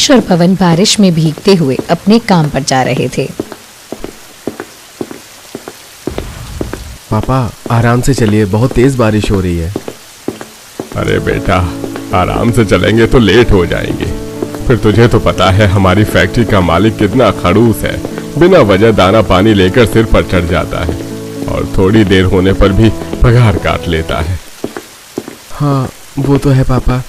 रमेश और पवन बारिश में भीगते हुए अपने काम पर जा रहे थे। पापा आराम से चलिए, बहुत तेज बारिश हो रही है। अरे बेटा, आराम से चलेंगे तो लेट हो जाएंगे। फिर तुझे तो पता है हमारी फैक्ट्री का मालिक कितना खड़ूस है, बिना वजह दाना पानी लेकर सिर पर चढ़ जाता है और थोड़ी देर होने पर भी पगार काट लेता है। हाँ वो तो है पापा,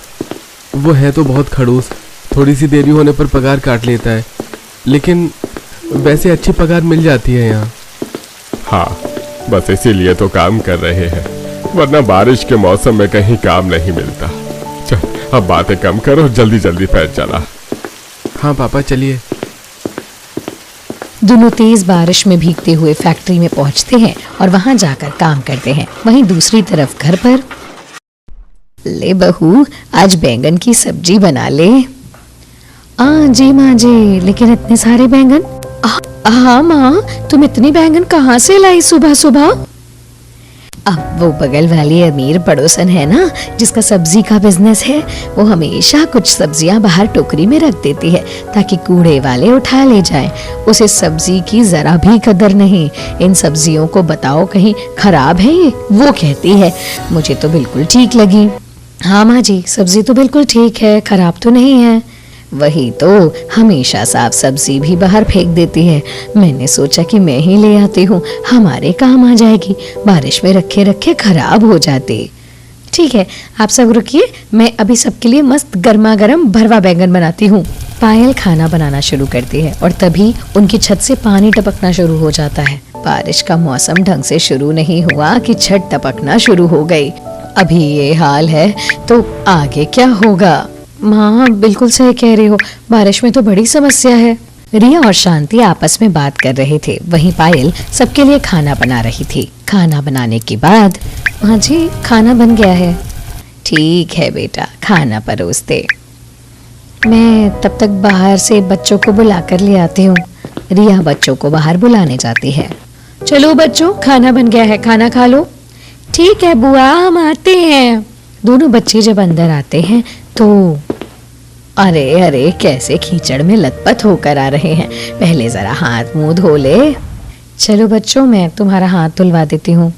वो है तो बहुत खड़ूस, थोड़ी सी देरी होने पर पगार काट लेता है, लेकिन वैसे अच्छी पगार मिल जाती है यहाँ। हाँ, बस इसीलिए तो काम कर रहे हैं, वरना बारिश के मौसम में कहीं काम नहीं मिलता। चल अब बातें कम करो, जल्दी जल्दी पैर चला। हाँ पापा चलिए। दोनों तेज बारिश में भीगते हुए फैक्ट्री में पहुंचते हैं और वहां जाकर काम करते हैं। वहीं दूसरी तरफ घर पर, ले बहू आज बैंगन की सब्जी बना ले। जी माँ जी, लेकिन इतने सारे बैंगन? हाँ माँ, तुम इतने बैंगन कहाँ से लाई सुबह सुबह? अब वो बगल वाली अमीर पड़ोसन है ना, जिसका सब्जी का बिजनेस है, वो हमेशा कुछ सब्जियां बाहर टोकरी में रख देती है ताकि कूड़े वाले उठा ले जाएं। उसे सब्जी की जरा भी कदर नहीं। इन सब्जियों को बताओ कहीं खराब है ये? वो कहती है मुझे तो बिल्कुल ठीक लगी। हाँ माँ जी, सब्जी तो बिल्कुल ठीक है, खराब तो नहीं है। वही तो, हमेशा साफ सब्जी भी बाहर फेंक देती है। मैंने सोचा कि मैं ही ले आती हूँ, हमारे काम आ जाएगी, बारिश में रखे रखे खराब हो जाते। ठीक है, आप सब रुकिए, मैं अभी सबके लिए मस्त गर्मा गर्म भरवा बैंगन बनाती हूँ। पायल खाना बनाना शुरू करती है और तभी उनकी छत से पानी टपकना शुरू हो जाता है। बारिश का मौसम ढंग से शुरू नहीं हुआ कि छत टपकना शुरू हो गई। अभी ये हाल है तो आगे क्या होगा? माँ बिल्कुल सही कह रही हो, बारिश में तो बड़ी समस्या है। रिया और शांति आपस में बात कर रहे थे, वहीं पायल सबके लिए खाना बना रही थी। खाना बनाने के बाद, माँ जी खाना बन गया है। ठीक है बेटा, खाना परोस दे, मैं तब तक बाहर से बच्चों को बुला कर ले आती हूँ। रिया बच्चों को बाहर बुलाने जाती है। चलो बच्चों, खाना बन गया है, खाना खा लो। ठीक है बुआ, हम आते हैं। दोनों बच्चे जब अंदर आते हैं तो अरे अरे कैसे कीचड़ में लथपथ होकर आ रहे हैं। पहले जरा हाथ मुंह धो ले। चलो बच्चों, मैं तुम्हारा हाथ धुलवा देती हूँ।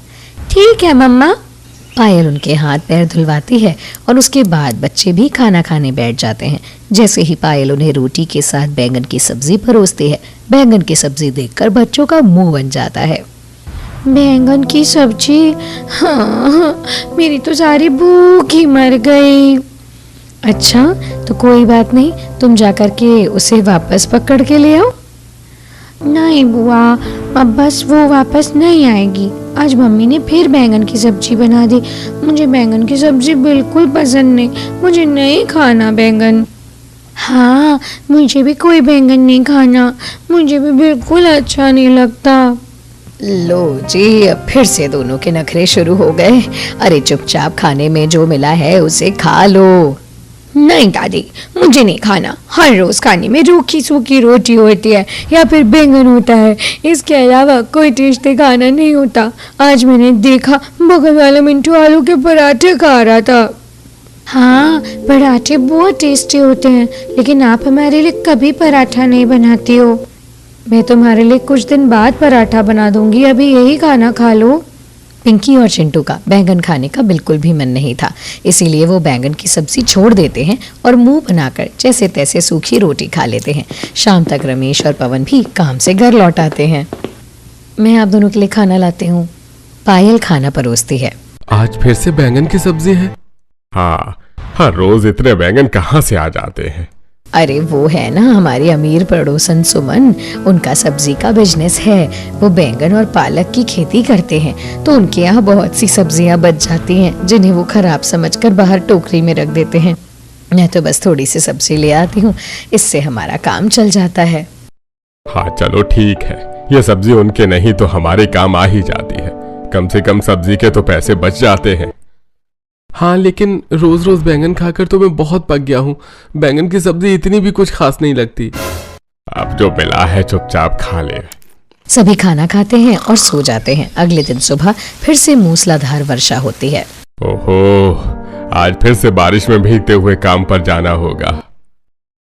ठीक है मम्मा। पायल उनके हाथ पैर धुलवाती है और उसके बाद बच्चे भी खाना खाने बैठ जाते हैं। जैसे ही पायल उन्हें रोटी के साथ बैंगन की सब्जी परोसती है, बैंगन की सब्जी देखकर बच्चों का मुंह बन जाता है। बैंगन की सब्जी? हाँ, मेरी तो सारी भूख ही मर गई। अच्छा तो कोई बात नहीं, तुम जाकर के उसे वापस पकड़ के ले आओ। नहीं बुआ, अब बस वो वापस नहीं आएगी। आज मम्मी ने फिर बैंगन की सब्जी बना दी। मुझे बैंगन की सब्जी बिल्कुल पसंद नहीं, मुझे नहीं खाना बैंगन। हाँ, मुझे भी कोई बैंगन नहीं खाना, मुझे भी बिल्कुल अच्छा नहीं लगता। लो जी, अब फिर से दोनों के नखरे शुरू हो गए। अरे चुपचाप खाने में जो मिला है उसे खा लो। नहीं दादी, मुझे नहीं खाना। हर रोज खाने में रूखी सूखी रोटी होती है या फिर बैंगन होता है, इसके अलावा कोई टेस्टी खाना नहीं होता। आज मैंने देखा बगल वाला मिंटू आलू के पराठे खा रहा था। हाँ, पराठे बहुत टेस्टी होते हैं, लेकिन आप हमारे लिए कभी पराठा नहीं बनाती हो। मैं तुम्हारे लिए कुछ दिन बाद पराठा बना दूंगी, अभी यही खाना खा लो। पिंकी और चिंटू का बैंगन खाने का बिल्कुल भी मन नहीं था, इसीलिए वो बैंगन की सब्जी छोड़ देते हैं और मुंह बनाकर जैसे तैसे सूखी रोटी खा लेते हैं। शाम तक रमेश और पवन भी काम से घर लौट आते हैं। मैं आप दोनों के लिए खाना लाती हूँ। पायल खाना परोसती है। आज फिर से बैंगन की सब्जी है? हाँ, हर रोज इतने बैंगन कहाँ से आ जाते हैं? अरे वो है ना हमारी अमीर पड़ोसन सुमन, उनका सब्जी का बिजनेस है। वो बैंगन और पालक की खेती करते हैं, तो उनके यहाँ बहुत सी सब्जियां बच जाती हैं, जिन्हें वो खराब समझकर बाहर टोकरी में रख देते हैं। मैं तो बस थोड़ी सी सब्जी ले आती हूँ, इससे हमारा काम चल जाता है। हाँ चलो ठीक है, ये सब्जी उनके नहीं तो हमारे काम आ ही जाती है। कम से कम सब्जी के तो पैसे बच जाते हैं। हाँ, लेकिन रोज रोज बैंगन खाकर तो मैं बहुत पक गया हूँ। बैंगन की सब्जी इतनी भी कुछ खास नहीं लगती। अब जो मिला है चुपचाप खा ले। सभी खाना खाते हैं और सो जाते हैं। अगले दिन सुबह फिर से मूसलाधार वर्षा होती है। ओहो, आज फिर से बारिश में भीगते हुए काम पर जाना होगा।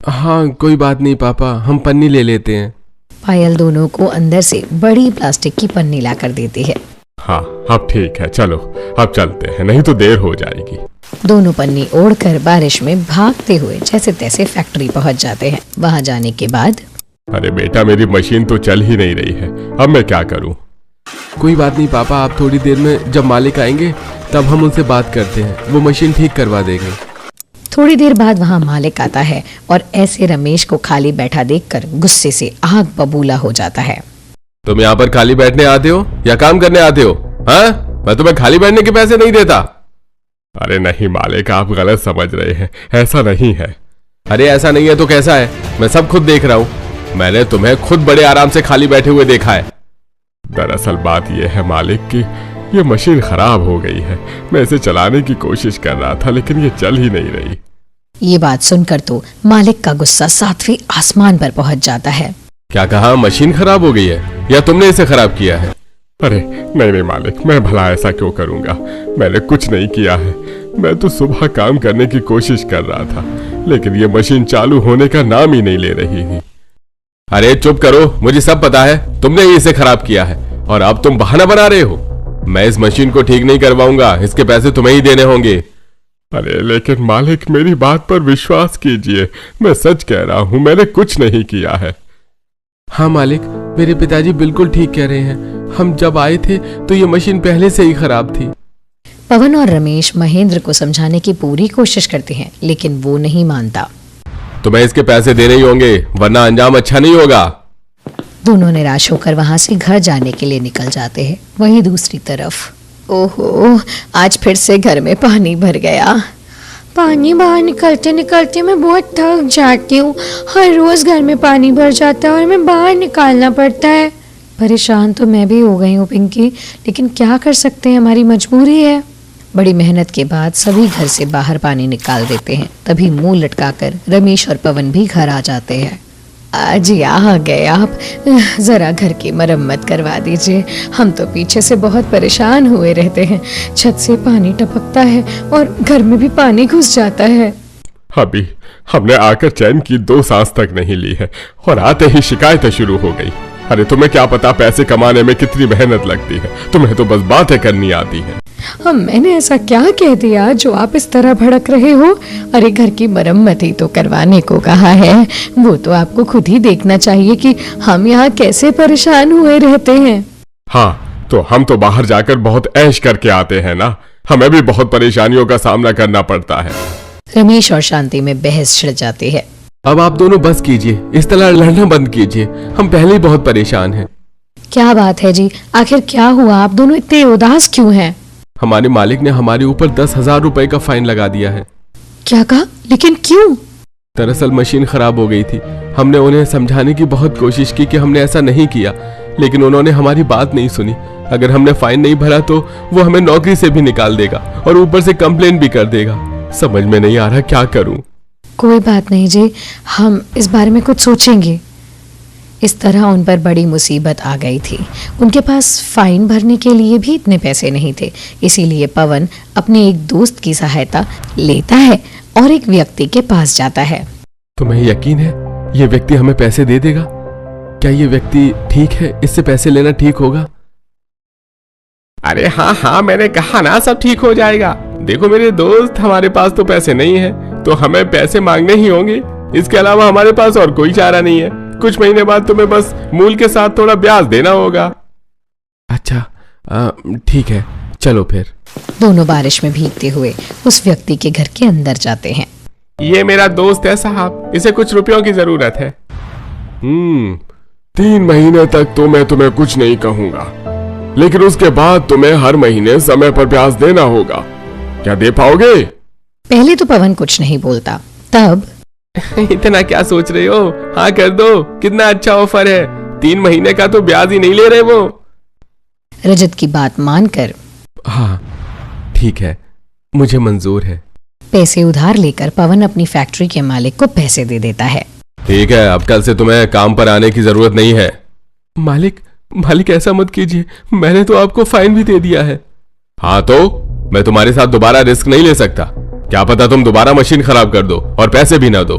हाँ कोई बात नहीं पापा, हम पन्नी ले लेते हैं। पायल दोनों को अंदर से बड़ी प्लास्टिक की पन्नी लाकर देती है। हाँ अब ठीक है, चलो अब चलते हैं, नहीं तो देर हो जाएगी। दोनों पन्नी ओढ़कर बारिश में भागते हुए जैसे तैसे फैक्ट्री पहुंच जाते हैं। वहां जाने के बाद अरे बेटा, मेरी मशीन तो चल ही नहीं रही है, अब मैं क्या करूं? कोई बात नहीं पापा, आप थोड़ी देर में जब मालिक आएंगे तब हम उनसे बात करते हैं, वो मशीन ठीक करवा देंगे। थोड़ी देर बाद वहां मालिक आता है और ऐसे रमेश को खाली बैठा देखकर गुस्से से आग बबूला हो जाता है। तुम यहाँ पर खाली बैठने आते हो या काम करने आते हो? हाँ, मैं तुम्हें खाली बैठने के पैसे नहीं देता। अरे नहीं मालिक, आप गलत समझ रहे हैं, ऐसा नहीं है। अरे ऐसा नहीं है तो कैसा है? मैं सब खुद देख रहा हूँ, मैंने तुम्हें खुद बड़े आराम से खाली बैठे हुए देखा है। दरअसल बात यह है मालिक कि ये मशीन खराब हो गई है। मैं इसे चलाने की कोशिश कर रहा था लेकिन ये चल ही नहीं रही। ये बात सुनकर तो मालिक का गुस्सा 7वें आसमान पर पहुंच जाता है। क्या कहा? मशीन खराब हो गई है या तुमने इसे खराब किया है? अरे नहीं मालिक, मैं भला ऐसा क्यों करूंगा, मैंने कुछ नहीं किया है। मैं तो सुबह काम करने की कोशिश कर रहा था लेकिन ये मशीन चालू होने का नाम ही नहीं ले रही थी। अरे चुप करो, मुझे सब पता है, तुमने ही इसे खराब किया है और अब तुम बहाना बना रहे हो। मैं इस मशीन को ठीक नहीं करवाऊंगा, इसके पैसे तुम्हें ही देने होंगे। अरे लेकिन मालिक, मेरी बात पर विश्वास कीजिए, मैं सच कह रहा हूं, मैंने कुछ नहीं किया है। हाँ मालिक, मेरे पिताजी बिल्कुल ठीक कह रहे हैं, हम जब आए थे तो ये मशीन पहले से ही खराब थी। पवन और रमेश महेंद्र को समझाने की पूरी कोशिश करते हैं लेकिन वो नहीं मानता। तुम्हें इसके पैसे देने ही होंगे वरना अंजाम अच्छा नहीं होगा। दोनों निराश होकर वहां से घर जाने के लिए निकल जाते हैं। वहीं दूसरी तरफ, ओहो, आज फिर से घर में पानी भर गया। पानी बाहर निकलते निकलते मैं बहुत थक जाती हूँ। हर रोज घर में पानी भर जाता है और मैं बाहर निकालना पड़ता है। परेशान तो मैं भी हो गई हूँ पिंकी, लेकिन क्या कर सकते हैं, हमारी मजबूरी है। बड़ी मेहनत के बाद सभी घर से बाहर पानी निकाल देते हैं। तभी मुंह लटकाकर रमेश और पवन भी घर आ जाते हैं। जी आ गए आप, जरा घर की मरम्मत करवा दीजिए, हम तो पीछे से बहुत परेशान हुए रहते हैं। छत से पानी टपकता है और घर में भी पानी घुस जाता है। अभी हमने आकर चैन की 2 सांस तक नहीं ली है और आते ही शिकायतें शुरू हो गई। अरे तुम्हें क्या पता पैसे कमाने में कितनी मेहनत लगती है, तुम्हें तो बस बातें करनी आती है। मैंने ऐसा क्या कह दिया जो आप इस तरह भड़क रहे हो? अरे घर की मरम्मत ही तो करवाने को कहा है, वो तो आपको खुद ही देखना चाहिए कि हम यहाँ कैसे परेशान हुए रहते हैं। हाँ, तो हम तो बाहर जाकर बहुत ऐश करके आते हैं ना, हमें भी बहुत परेशानियों का सामना करना पड़ता है। रमेश और शांति में बहस छिड़ जाती है। अब आप दोनों बस कीजिए, इस तरह लड़ना बंद कीजिए, हम पहले ही बहुत परेशान हैं। क्या बात है जी, आखिर क्या हुआ? आप दोनों इतने उदास क्यों हैं? हमारे मालिक ने हमारे ऊपर 10,000 रुपए का फाइन लगा दिया है। क्या कहा? लेकिन क्यों? दरअसल मशीन खराब हो गई थी। हमने उन्हें समझाने की बहुत कोशिश की कि हमने ऐसा नहीं किया, लेकिन उन्होंने हमारी बात नहीं सुनी। अगर हमने फाइन नहीं भरा तो वो हमें नौकरी से भी निकाल देगा और ऊपर से कंप्लेन भी कर देगा। समझ में नहीं आ रहा क्या करूं। कोई बात नहीं जी, हम इस बारे में कुछ सोचेंगे। इस तरह उन पर बड़ी मुसीबत आ गई थी। उनके पास फाइन भरने के लिए भी इतने पैसे नहीं थे, इसीलिए पवन अपने एक दोस्त की सहायता लेता है और एक व्यक्ति के पास जाता है। तुम्हें यकीन है ये व्यक्ति हमें पैसे दे देगा? क्या ये व्यक्ति ठीक है? इससे पैसे लेना ठीक होगा? अरे हाँ, मैंने कहा ना सब ठीक हो जाएगा। देखो मेरे दोस्त, हमारे पास तो पैसे नहीं है तो हमें पैसे मांगने ही होंगे, इसके अलावा हमारे पास और कोई चारा नहीं है। कुछ महीने बाद तुम्हें बस मूल के साथ थोड़ा ब्याज देना होगा। अच्छा ठीक है, चलो फिर। दोनों बारिश में भीगते हुए उस व्यक्ति के घर के अंदर जाते हैं। ये मेरा दोस्त है साहब, इसे कुछ रुपयों की जरूरत है। 3 महीने तक तो मैं तुम्हें कुछ नहीं कहूंगा, लेकिन उसके बाद तुम्हें हर महीने समय पर ब्याज देना होगा। क्या दे पाओगे? पहले तो पवन कुछ नहीं बोलता, तब इतना क्या सोच रहे हो? हाँ कर दो, कितना अच्छा ऑफर है। 3 महीने का तो ब्याज ही नहीं ले रहे वो। रजत की बात मानकर हाँ ठीक है, मुझे मंजूर है। पैसे उधार लेकर पवन अपनी फैक्ट्री के मालिक को पैसे दे देता है। ठीक है, अब कल से तुम्हें काम पर आने की जरूरत नहीं है। मालिक ऐसा मत कीजिए, मैंने तो आपको फाइन भी दे दिया है। हाँ तो मैं तुम्हारे साथ दोबारा रिस्क नहीं ले सकता। क्या पता तुम दोबारा मशीन खराब कर दो और पैसे भी ना दो।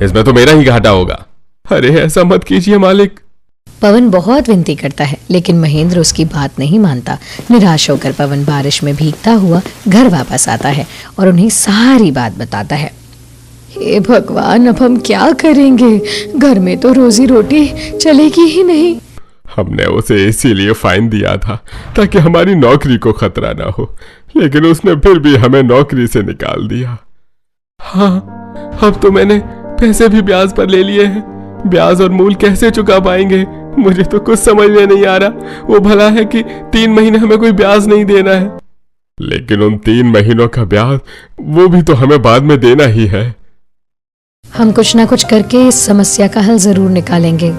इसमें तो मेरा ही घाटा होगा। अरे ऐसा मत कीजिए मालिक। पवन बहुत विनती करता है, लेकिन महेंद्र उसकी बात नहीं मानता। निराश होकर पवन बारिश में भीगता हुआ घर वापस आता है और उन्हें सारी बात बताता है। हे भगवान, अब हम क्या करेंगे? घर में तो रोजी रोटी चलेगी ही नहीं। हमने उसे इसीलिए फाइन दिया था ताकि हमारी नौकरी को खतरा ना हो, लेकिन उसने फिर भी हमें नौकरी से निकाल दिया। हाँ, अब तो मैंने पैसे भी ब्याज पर ले लिए हैं। ब्याज और मूल कैसे चुका पाएंगे? मुझे तो कुछ समझ में नहीं आ रहा। वो भला है कि 3 महीने हमें कोई ब्याज नहीं देना है। लेकिन उन 3 महीनों का ब्याज वो भी तो हमें बाद में देना ही है। हम कुछ ना कुछ करके इस समस्या का हल जरूर निकालेंगे।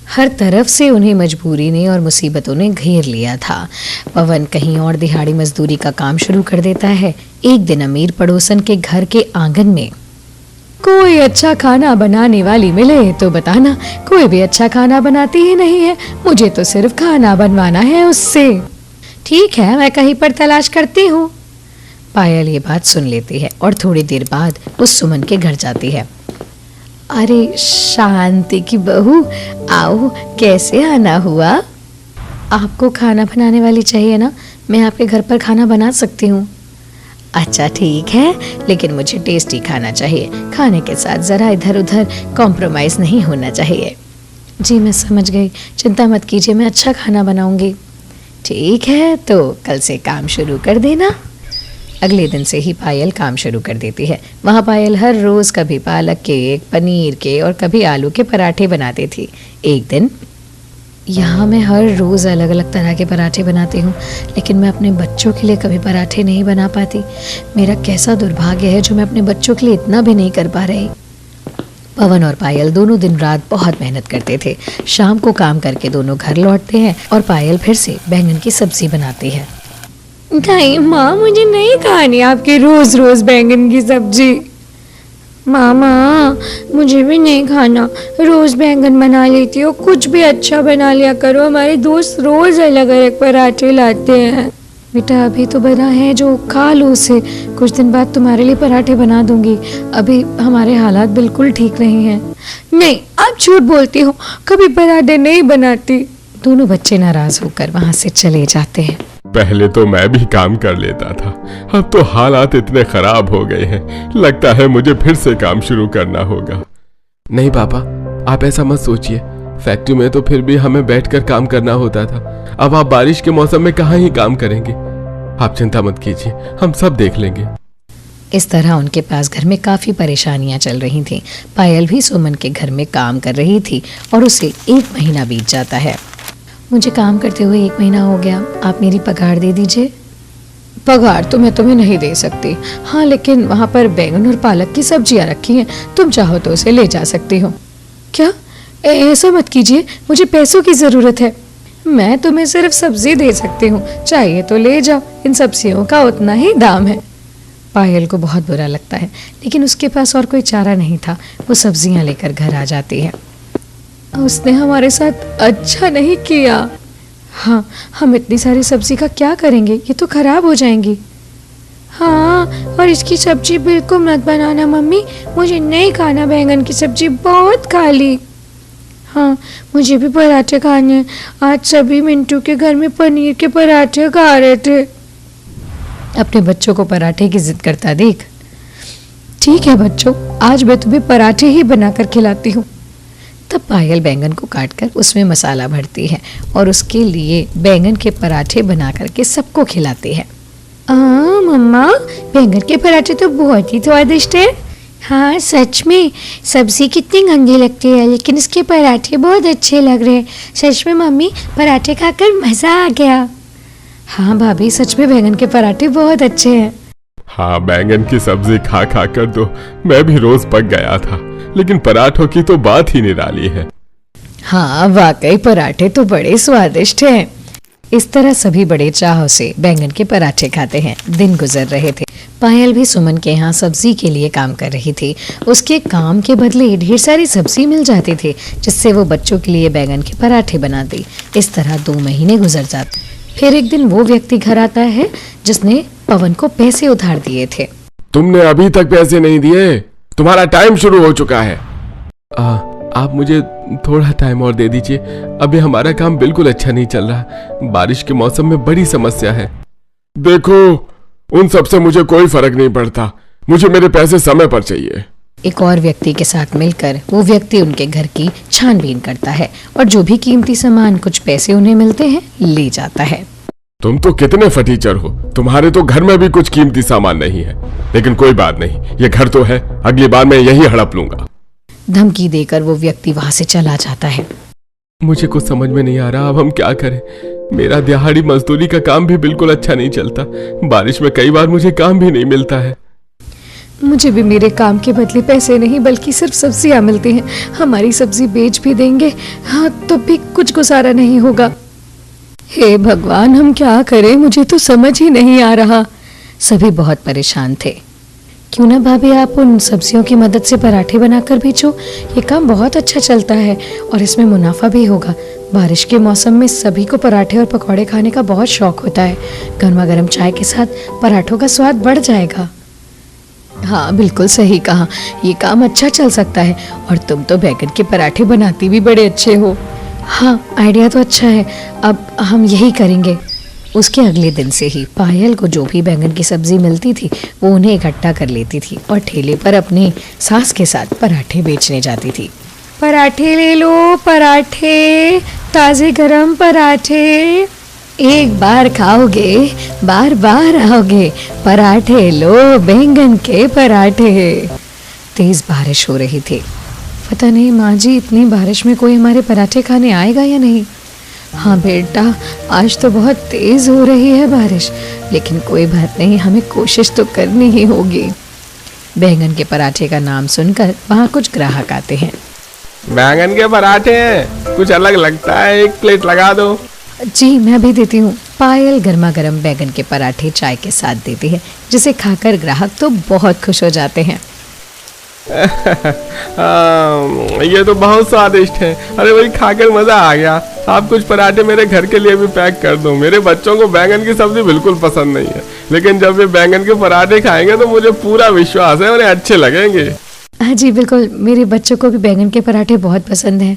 हर तरफ से उन्हें मजबूरी ने और मुसीबतों ने घेर लिया था। पवन कहीं और दिहाड़ी मजदूरी का काम शुरू कर देता है। एक दिन अमीर पड़ोसन के घर के आंगन में, कोई अच्छा खाना बनाने वाली मिले तो बताना। कोई भी अच्छा खाना बनाती ही नहीं है, मुझे तो सिर्फ खाना बनवाना है उससे। ठीक है, मैं कहीं पर तलाश करती हूँ। पायल ये बात सुन लेती है और थोड़ी देर बाद उस सुमन के घर जाती है। अरे शांति की बहू, आओ, कैसे आना हुआ? आपको खाना बनाने वाली चाहिए ना? मैं आपके घर पर खाना बना सकती हूँ। अच्छा ठीक है, लेकिन मुझे टेस्टी खाना चाहिए। खाने के साथ ज़रा इधर उधर कॉम्प्रोमाइज़ नहीं होना चाहिए। जी मैं समझ गई, चिंता मत कीजिए, मैं अच्छा खाना बनाऊंगी। ठीक है, तो कल से काम शुरू कर देना। अगले दिन से ही पायल काम शुरू कर देती है। वहाँ पायल हर रोज़ कभी पालक के, पनीर के और कभी आलू के पराठे बनाती थी। एक दिन, यहाँ मैं हर रोज़ अलग अलग तरह के पराठे बनाती हूँ, लेकिन मैं अपने बच्चों के लिए कभी पराठे नहीं बना पाती। मेरा कैसा दुर्भाग्य है जो मैं अपने बच्चों के लिए इतना भी नहीं कर पा रही। पवन और पायल दोनों दिन रात बहुत मेहनत करते थे। शाम को काम करके दोनों घर लौटते हैं और पायल फिर से बैंगन की सब्जी बनाती है। नहीं माँ, मुझे नहीं खानी आपकी रोज़ रोज़ बैंगन की सब्जी। मामा, मुझे भी नहीं खाना। रोज़ बैंगन बना लेती हो, कुछ भी अच्छा बना लिया करो। हमारे दोस्त रोज़ अलग अलग पराठे लाते हैं। बेटा अभी तो बना है, जो खा लो उसे। कुछ दिन बाद तुम्हारे लिए पराठे बना दूंगी। अभी हमारे हालात बिल्कुल ठीक नहीं हैं। नहीं, आप झूठ बोलती हो, कभी पराठे नहीं बनाती। दोनों बच्चे नाराज होकर वहाँ से चले जाते हैं। पहले तो मैं भी काम कर लेता था, अब तो हालात इतने खराब हो गए हैं, लगता है मुझे फिर से काम शुरू करना होगा। नहीं पापा, आप ऐसा मत सोचिए। फैक्ट्री में तो फिर भी हमें बैठकर काम करना होता था। अब आप बारिश के मौसम में कहाँ ही काम करेंगे। आप चिंता मत कीजिए, हम सब देख लेंगे। इस तरह उनके पास घर में काफ़ी परेशानियां चल रही थीं। पायल भी सुमन के घर में काम कर रही थी और उसे 1 महीना बीत जाता है। मुझे काम करते हुए 1 महीना हो गया, आप मेरी पगार दे दीजिए। पगार तो मैं तुम्हें नहीं दे सकती। हाँ, लेकिन वहाँ पर बैंगन और पालक की सब्जियाँ रखी हैं, तुम चाहो तो उसे ले जा सकती हो। क्या? ऐसा मत कीजिए, मुझे पैसों की ज़रूरत है। मैं तुम्हें सिर्फ सब्जी दे सकती हूँ, चाहिए तो ले जाओ, इन सब्जियों का उतना ही दाम है। पायल को बहुत बुरा लगता है, लेकिन उसके पास और कोई चारा नहीं था। वो सब्जियाँ लेकर घर आ जाती है। उसने हमारे साथ अच्छा नहीं किया। हाँ, हम इतनी सारी सब्जी का क्या करेंगे, ये तो खराब हो जाएंगी। हाँ, और इसकी सब्जी बिल्कुल मत बनाना मम्मी, मुझे नहीं खाना बैंगन की सब्जी, बहुत खा ली। हाँ, मुझे भी पराठे खाने हैं। आज सभी मिंटू के घर में पनीर के पराठे खा रहे थे। अपने बच्चों को पराठे की जिद करता देख। ठीक है बच्चों, आज मैं तुम्हें पराठे ही बनाकर खिलाती हूँ। तब पायल बैंगन को काटकर उसमें मसाला भरती है और उसके लिए बैंगन के पराठे बना करके सबको खिलाती है। मम्मा, बैंगन के पराठे तो बहुत ही स्वादिष्ट है। हाँ सच में, सब्जी कितनी गंदी लगती है, लेकिन इसके पराठे बहुत अच्छे लग रहे हैं। सच में मम्मी, पराठे खाकर मज़ा आ गया। हाँ भाभी, सच में बैंगन के पराठे बहुत अच्छे हैं। हाँ, बैंगन की सब्जी खा खा कर तो मैं भी रोज पक गया था, लेकिन पराठों की तो बात ही निराली है। हाँ वाकई, पराठे तो बड़े स्वादिष्ट हैं। इस तरह सभी बड़े चाव से बैंगन के पराठे खाते हैं। दिन गुजर रहे थे। पायल भी सुमन के यहाँ सब्जी के लिए काम कर रही थी। उसके काम के बदले ढेर सारी सब्जी मिल जाती थी, जिससे वो बच्चों के लिए बैंगन के पराठे बनाती। इस तरह 2 महीने गुजर जाते। फिर एक दिन वो व्यक्ति घर आता है जिसने पवन को पैसे उधार दिए थे। तुमने अभी तक पैसे नहीं दिए, तुम्हारा टाइम शुरू हो चुका है। आप मुझे थोड़ा टाइम और दे दीजिए। अभी हमारा काम बिल्कुल अच्छा नहीं चल रहा। बारिश के मौसम में बड़ी समस्या है। देखो, उन सब से मुझे कोई फर्क नहीं पड़ता। मुझे मेरे पैसे समय पर चाहिए। एक और व्यक्ति के साथ मिलकर वो व्यक्ति उनके घर की छानबीन करता है और जो भी कीमती सामान कुछ पैसे उन्हें मिलते हैं ले जाता है। तुम तो कितने फटीचर हो। तुम्हारे तो घर में भी कुछ कीमती सामान नहीं है। लेकिन कोई बात नहीं, ये घर तो है, अगली बार मैं यही हड़प लूंगा। धमकी देकर वो व्यक्ति वहां से चला जाता है। मुझे कुछ समझ में नहीं आ रहा, अब हम क्या करें। मेरा दिहाड़ी मजदूरी का काम भी बिल्कुल अच्छा नहीं चलता। बारिश में कई बार मुझे काम भी नहीं मिलता है। मुझे भी मेरे काम के बदले पैसे नहीं बल्कि सिर्फ सब्जियां मिलती हैं। हमारी सब्जी बेच भी देंगे, हाँ, तो भी कुछ गुजारा नहीं होगा। हे भगवान, हम क्या करें, मुझे तो समझ ही नहीं आ रहा। सभी बहुत परेशान थे। क्यों ना भाभी आप उन सब्जियों की मदद से पराठे बनाकर बेचो। ये काम बहुत अच्छा चलता है और इसमें मुनाफा भी होगा। बारिश के मौसम में सभी को पराठे और पकौड़े खाने का बहुत शौक होता है। गर्मा गर्म चाय के साथ पराठों का स्वाद बढ़ जाएगा। हाँ, बिल्कुल सही कहा, ये काम अच्छा चल सकता है। और तुम तो बैगन के पराठे बनाती भी बड़े अच्छे हो। हाँ, आइडिया तो अच्छा है, अब हम यही करेंगे। उसके अगले दिन से ही पायल को जो भी बैंगन की सब्जी मिलती थी वो उन्हें इकट्ठा कर लेती थी और ठेले पर अपनी सास के साथ पराठे बेचने जाती थी। पराठे ले लो, पराठे, ताजे गरम पराठे। एक बार खाओगे बार बार आओगे। पराठे लो, बैंगन के पराठे। तेज बारिश हो रही थी। पता नहीं माँ जी, इतनी बारिश में कोई हमारे पराठे खाने आएगा या नहीं। हाँ बेटा, आज तो बहुत तेज हो रही है बारिश, लेकिन कोई बात नहीं, हमें कोशिश तो करनी ही होगी। बैंगन के पराठे का नाम सुनकर वहाँ कुछ ग्राहक आते हैं। बैंगन के पराठे हैं, कुछ अलग लगता है, एक प्लेट लगा दो। जी, मैं भी देती हूँ। पायल गर्मा गर्म बैंगन के पराठे चाय के साथ देती है, जिसे खाकर ग्राहक तो बहुत खुश हो जाते हैं। ये तो बहुत स्वादिष्ट है। अरे वही खाकर मजा आ गया। आप कुछ पराठे मेरे घर के लिए भी पैक कर दो। मेरे बच्चों को बैंगन की सब्जी बिल्कुल पसंद नहीं है, लेकिन जब वे बैंगन के पराठे खाएंगे तो मुझे पूरा विश्वास है उन्हें अच्छे लगेंगे। हाँ जी बिल्कुल, मेरे बच्चों को भी बैंगन के पराठे बहुत पसंद हैं।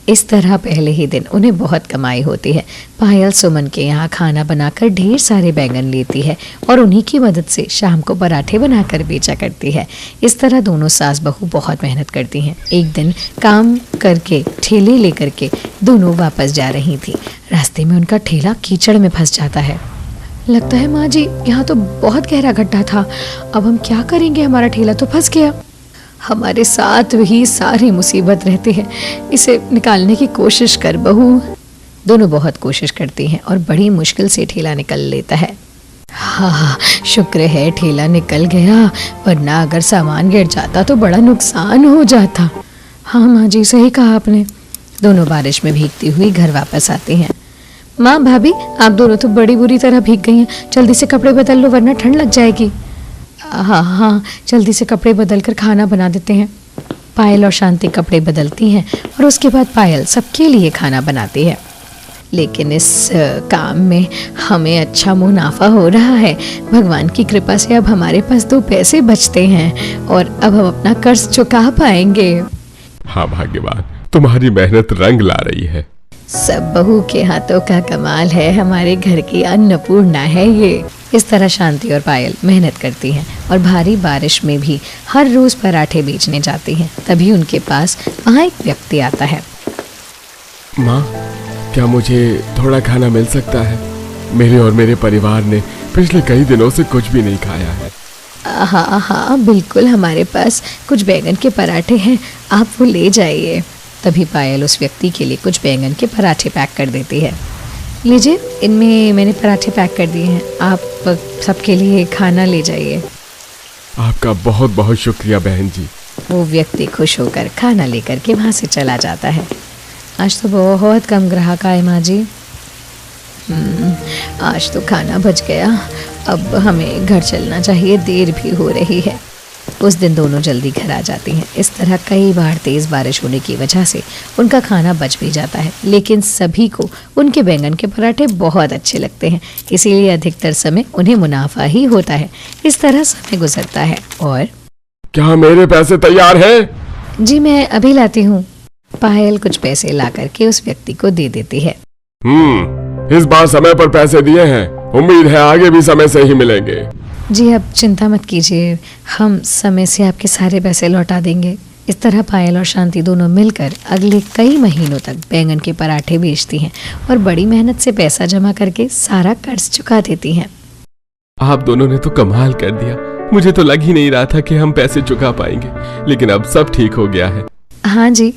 इस तरह पहले ही दिन उन्हें बहुत कमाई होती है। पायल सुमन के यहाँ खाना बनाकर ढेर सारे बैंगन लेती है और उन्हीं की मदद से शाम को पराठे बनाकर बेचा करती है। इस तरह दोनों सास बहू बहुत मेहनत करती हैं। एक दिन काम करके ठेले लेकर के दोनों वापस जा रही थी। रास्ते में उनका ठेला कीचड़ में फंस जाता है। लगता है माँ जी, यहाँ तो बहुत गहरा गड्ढा था। अब हम क्या करेंगे, हमारा ठेला तो फंस गया। हमारे साथ ही सारी मुसीबत रहती है, इसे निकालने की कोशिश कर बहू। दोनों बहुत कोशिश करती हैं और बड़ी मुश्किल से ठेला निकल लेता है। हाँ, शुक्र है ठेला निकल गया, वरना अगर सामान गिर जाता तो बड़ा नुकसान हो जाता। हाँ माँ जी, सही कहा आपने। दोनों बारिश में भीगती हुई घर वापस आती हैं। माँ, भाभी, आप दोनों तो बड़ी बुरी तरह भीग गई हैं। जल्दी से कपड़े बदल लो वरना ठंड लग जाएगी। हाँ हाँ, जल्दी से कपड़े बदल कर खाना बना देते हैं। पायल और शांति कपड़े बदलती हैं और उसके बाद पायल सबके लिए खाना बनाती है। लेकिन इस काम में हमें अच्छा मुनाफा हो रहा है। भगवान की कृपा से अब हमारे पास 2 पैसे बचते हैं और अब हम अपना कर्ज चुका पाएंगे। हाँ भाग्यवान, तुम्हारी मेहनत रंग ला रही है। सब बहू के हाथों का कमाल है, हमारे घर की अन्नपूर्णा है ये। इस तरह शांति और पायल मेहनत करती हैं और भारी बारिश में भी हर रोज पराठे बेचने जाती हैं। तभी उनके पास वहाँ एक व्यक्ति आता है। माँ, क्या मुझे थोड़ा खाना मिल सकता है? मेरे और मेरे परिवार ने पिछले कई दिनों से कुछ भी नहीं खाया है। हाँ हाँ बिल्कुल, हमारे पास कुछ बैंगन के पराठे हैं, आप वो ले जाइए। तभी पायल उस व्यक्ति के लिए कुछ बैंगन के पराठे पैक कर देती है। लीजिए, इनमें मैंने पराठे पैक कर दिए हैं, आप सबके लिए खाना ले जाइए। आपका बहुत बहुत शुक्रिया बहन जी। वो व्यक्ति खुश होकर खाना लेकर के वहाँ से चला जाता है। आज तो बहुत कम ग्राहक आए माँ जी। आज तो खाना बच गया, अब हमें घर चलना चाहिए, देर भी हो रही है। उस दिन दोनों जल्दी घर आ जाती हैं। इस तरह कई बार तेज बारिश होने की वजह से उनका खाना बच भी जाता है, लेकिन सभी को उनके बैंगन के पराठे बहुत अच्छे लगते हैं, इसीलिए अधिकतर समय उन्हें मुनाफा ही होता है। इस तरह समय गुजरता है। और क्या मेरे पैसे तैयार हैं? जी मैं अभी लाती हूँ। पायल कुछ पैसे ला करके उस व्यक्ति को दे देती है। इस बार समय पर पैसे दिए हैं, उम्मीद है आगे भी समय से ही मिलेंगे। जी आप चिंता मत कीजिए, हम समय से आपके सारे पैसे लौटा देंगे। इस तरह पायल और शांति दोनों मिलकर अगले कई महीनों तक बैंगन के पराठे बेचती हैं और बड़ी मेहनत से पैसा जमा करके सारा कर्ज चुका देती हैं। आप दोनों ने तो कमाल कर दिया। मुझे तो लग ही नहीं रहा था कि हम पैसे चुका पाएंगे, लेकिन अब सब ठीक हो गया है। हाँ जी,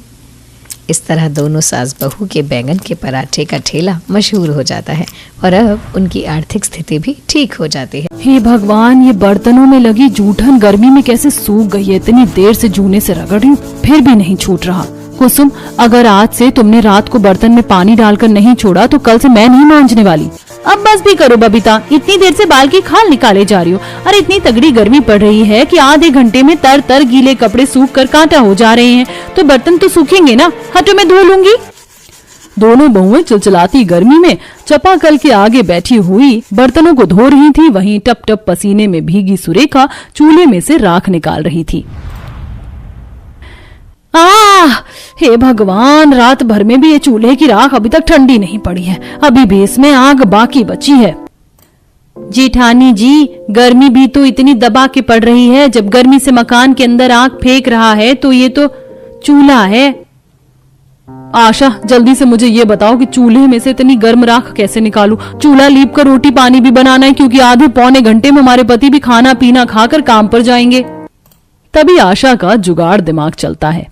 इस तरह दोनों सास बहू के बैंगन के पराठे का ठेला मशहूर हो जाता है और अब उनकी आर्थिक स्थिति भी ठीक हो जाती है। हे भगवान, ये बर्तनों में लगी जूठन गर्मी में कैसे सूख गई है। इतनी देर से जूने से रगड़ रही हूँ, फिर भी नहीं छूट रहा। कुसुम, अगर आज से तुमने रात को बर्तन में पानी डालकर नहीं छोड़ा तो कल से मैं नहीं मांजने वाली। अब बस भी करो बबीता, इतनी देर से बाल की खाल निकाले जा रही हो। अरे इतनी तगड़ी गर्मी पड़ रही है कि आधे घंटे में तर तर गीले कपड़े सूख कर कांटा हो जा रहे हैं, तो बर्तन तो सूखेंगे ना। हटो, मैं धो लूंगी। दोनों बहुएं चिलचिलाती गर्मी में चापाकल के आगे बैठी हुई बर्तनों को धो रही थी। वहीं टप टप पसीने में भीगी सुरेखा चूल्हे में से राख निकाल रही थी। हे भगवान, रात भर में भी ये चूल्हे की राख अभी तक ठंडी नहीं पड़ी है। अभी भी इसमें आग बाकी बची है। जेठानी जी, गर्मी भी तो इतनी दबा के पड़ रही है। जब गर्मी से मकान के अंदर आग फेंक रहा है तो ये तो चूल्हा है। आशा, जल्दी से मुझे ये बताओ कि चूल्हे में से इतनी गर्म राख कैसे निकालूं। चूल्हा लीप कर रोटी पानी भी बनाना है, क्योंकि आधे पौने घंटे में हमारे पति भी खाना पीना खाकर काम पर जाएंगे। तभी आशा का जुगाड़ दिमाग चलता है।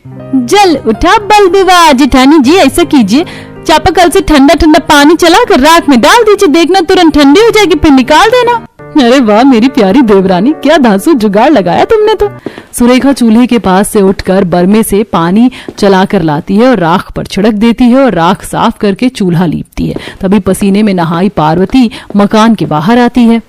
जल उठा बल विवाह। जेठानी जी, ऐसा कीजिए, चापाकल से ठंडा ठंडा पानी चलाकर राख में डाल दीजिए। देखना तुरंत ठंडी हो जाएगी, फिर निकाल देना। अरे वाह मेरी प्यारी देवरानी, क्या धांसू जुगाड़ लगाया तुमने तो। सुरेखा चूल्हे के पास से उठकर बरमे से पानी चला कर लाती है और राख पर छिड़क देती है और राख साफ करके चूल्हा लीपती है। तभी पसीने में नहाई पार्वती मकान के बाहर आती है।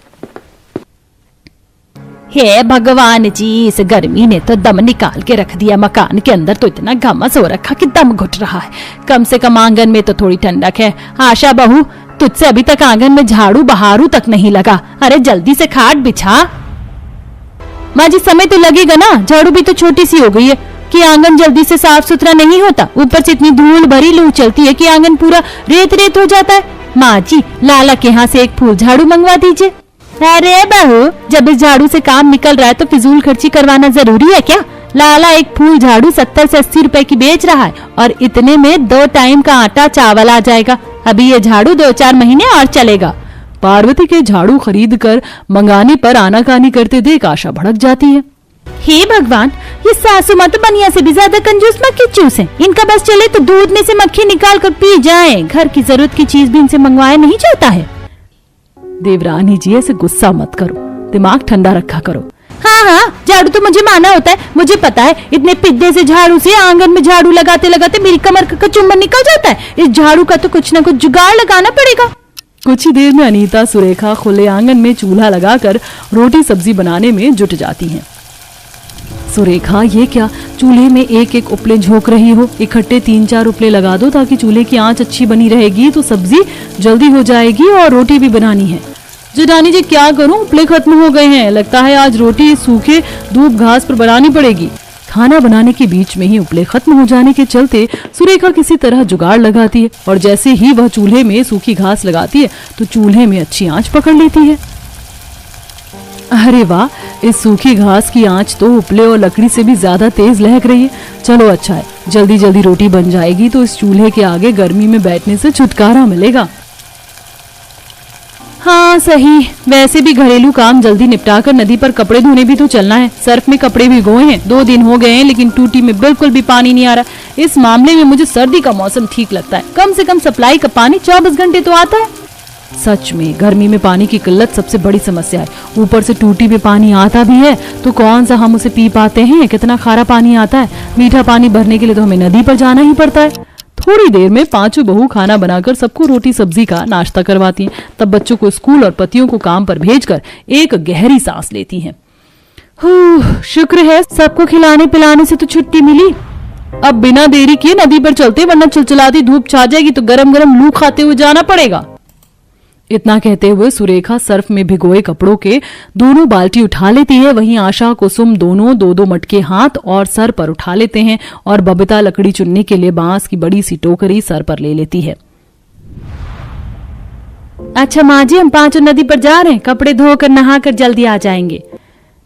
हे भगवान जी, इस गर्मी ने तो दम निकाल के रख दिया। मकान के अंदर तो इतना घमस हो रखा कि दम घुट रहा है। कम से कम आंगन में तो थोड़ी ठंडक है। आशा बहू, तुझसे अभी तक आंगन में झाड़ू बहारू तक नहीं लगा। अरे जल्दी से खाट बिछा। माँ जी, समय तो लगेगा ना, झाड़ू भी तो छोटी सी हो गई है कि आंगन जल्दी से साफ सुथरा नहीं होता। ऊपर से इतनी धूल भरी लू चलती है कि आंगन पूरा रेत रेत हो जाता है। माँ जी, लाला के यहाँ से एक फूल झाड़ू मंगवा दीजिए। अरे बहू, जब इस झाड़ू से काम निकल रहा है तो फिजूल खर्ची करवाना जरूरी है क्या? लाला एक फूल झाड़ू 70 से 80 रुपए की बेच रहा है और इतने में 2 टाइम का आटा चावल आ जाएगा। अभी ये झाड़ू 2-4 महीने और चलेगा। पार्वती के झाड़ू खरीद कर मंगाने पर आनाकानी करते देख आशा भड़क जाती है। हे भगवान, ये सासू माँ तो बनिया से भी ज्यादा कंजूस मक्खी चूस है। इनका बस चले तो दूध में से मक्खी निकाल कर पी जाए। घर की जरूरत की चीज भी इनसे मंगवाया नहीं जाता है। देवरानी जी, ऐसे गुस्सा मत करो, दिमाग ठंडा रखा करो। हाँ, झाड़ू तो मुझे माना होता है, मुझे पता है। इतने पिद्दे से झाड़ू से आंगन में झाड़ू लगाते लगाते मेरी कमर का चुम्बन निकल जाता है। इस झाड़ू का तो कुछ न कुछ जुगाड़ लगाना पड़ेगा। कुछ ही देर में अनीता सुरेखा खुले आंगन में चूल्हा लगाकर रोटी सब्जी बनाने में जुट जाती हैं। सुरेखा, ये क्या, चूल्हे में एक एक उपले झोंक रही हो? इकट्ठे 3-4 उपले लगा दो ताकि चूल्हे की आंच अच्छी बनी रहेगी, तो सब्जी जल्दी हो जाएगी और रोटी भी बनानी है। जेठानी जी, क्या करूं, उपले खत्म हो गए हैं। लगता है आज रोटी सूखे धूप घास पर बनानी पड़ेगी। खाना बनाने के बीच में ही उपले खत्म हो जाने के चलते सुरेखा किसी तरह जुगाड़ लगाती है और जैसे ही वह चूल्हे में सूखी घास लगाती है तो चूल्हे में अच्छी आंच पकड़ लेती है। अरे वाह, इस सूखी घास की आंच तो उपले और लकड़ी से भी ज्यादा तेज लहक रही है। चलो अच्छा है, जल्दी जल्दी रोटी बन जाएगी तो इस चूल्हे के आगे गर्मी में बैठने से छुटकारा मिलेगा। हाँ सही, वैसे भी घरेलू काम जल्दी निपटाकर नदी पर कपड़े धोने भी तो चलना है। सर्फ में कपड़े भिगोए हैं, 2 दिन हो गए हैं, लेकिन टूटी में बिल्कुल भी पानी नहीं आ रहा। इस मामले में मुझे सर्दी का मौसम ठीक लगता है। कम से कम सप्लाई का पानी 24 घंटे तो आता है। सच में गर्मी में पानी की किल्लत सबसे बड़ी समस्या है। ऊपर से टूटी में पानी आता भी है तो कौन सा हम उसे पी पाते हैं। कितना खारा पानी आता है। मीठा पानी भरने के लिए तो हमें नदी पर जाना ही पड़ता है। थोड़ी देर में 5 बहू खाना बनाकर सबको रोटी सब्जी का नाश्ता करवाती हैं। तब बच्चों को स्कूल और पतियों को काम पर भेजकर एक गहरी सांस लेती हैं। शुक्र है सबको खिलाने पिलाने से तो छुट्टी मिली। अब बिना देरी किए नदी पर चलते, वरना चिलचिलाती धूप छा जाएगी तो गरम गरम लू खाते हुए जाना पड़ेगा। इतना कहते हुए सुरेखा सर्फ में भिगोए कपड़ों के दोनों बाल्टी उठा लेती है। वहीं आशा कुसुम दोनों दो दो मटके हाथ और सर पर उठा लेते हैं और बबीता लकड़ी चुनने के लिए बांस की बड़ी सी टोकरी सर पर ले लेती है। अच्छा माँ जी, हम पांचों नदी पर जा रहे हैं, कपड़े धोकर नहाकर जल्दी आ जाएंगे।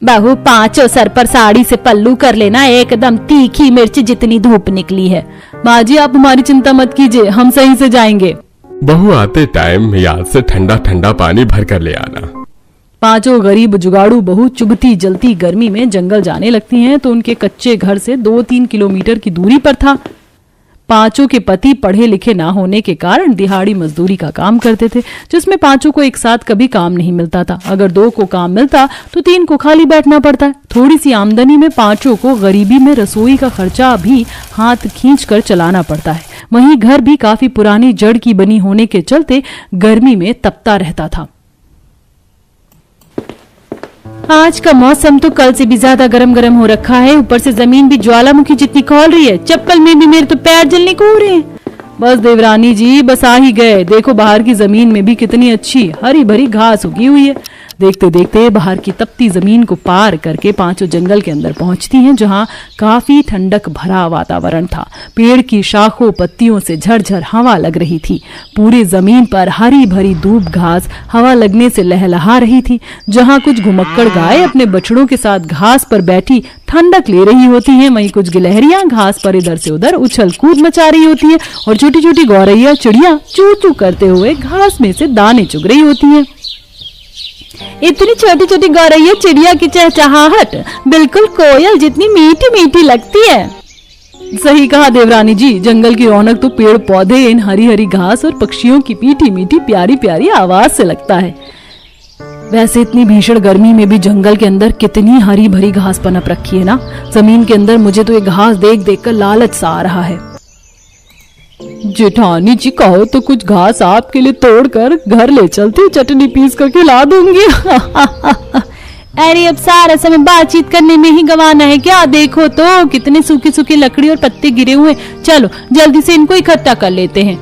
बहू, पांचों सर पर साड़ी से पल्लू कर लेना, एकदम तीखी मिर्च जितनी धूप निकली है। माँ जी आप हमारी चिंता मत कीजिए, हम सही से जाएंगे। बहू आते टाइम याद से ठंडा ठंडा पानी भर कर ले आना। पांचों गरीब जुगाड़ू बहू चुभती जलती गर्मी में जंगल जाने लगती हैं तो उनके कच्चे घर से 2-3 किलोमीटर की दूरी पर था। पांचों के पति पढ़े लिखे ना होने के कारण दिहाड़ी मजदूरी का काम करते थे, जिसमें पांचों को एक साथ कभी काम नहीं मिलता था। अगर 2 को काम मिलता तो 3 को खाली बैठना पड़ता है। थोड़ी सी आमदनी में पांचों को गरीबी में रसोई का खर्चा भी हाथ खींचकर चलाना पड़ता है। वहीं घर भी काफी पुरानी जड़ की बनी होने के चलते गर्मी में तपता रहता था। आज का मौसम तो कल से भी ज्यादा गरम गरम हो रखा है, ऊपर से जमीन भी ज्वालामुखी जितनी खौल रही है। चप्पल में भी मेरे तो पैर जलने को हो रहे हैं। बस देवरानी जी, बस आ ही गए। देखो बाहर की जमीन में भी कितनी अच्छी हरी भरी घास उगी हुई है। देखते देखते बाहर की तपती जमीन को पार करके पांचों जंगल के अंदर पहुंचती हैं, जहां काफी ठंडक भरा वातावरण था। पेड़ की शाखों पत्तियों से झरझर हवा लग रही थी। पूरी जमीन पर हरी भरी दूब घास हवा लगने से लहलहा रही थी। जहां कुछ घुमक्कड़ गाय अपने बछड़ों के साथ घास पर बैठी ठंडक ले रही होती हैं, वहीं कुछ गिलहरियां घास पर इधर से उधर उछल कूद मचा रही होती है और छोटी छोटी गौरैया चिड़िया चू चू करते हुए घास में से दाने चुग रही होती हैं। इतनी छोटी छोटी गौरैया चिड़िया की चहचहाहट बिल्कुल कोयल जितनी मीठी मीठी लगती है। सही कहा देवरानी जी, जंगल की रौनक तो पेड़ पौधे, इन हरी हरी घास और पक्षियों की मीठी मीठी प्यारी प्यारी आवाज से लगता है। वैसे इतनी भीषण गर्मी में भी जंगल के अंदर कितनी हरी भरी घास पनप रखी है ना। जमीन के अंदर मुझे तो ये घास देख देख कर लालच सा आ रहा है। जेठानी जी कहो तो कुछ घास आपके लिए तोड़कर घर ले चलती, चटनी पीस कर खिला दूंगी। अरे अब सारा समय बातचीत करने में ही गंवाना है क्या? देखो तो कितने सूखे सूखे लकड़ी और पत्ते गिरे हुए। चलो जल्दी से इनको इकट्ठा कर लेते हैं।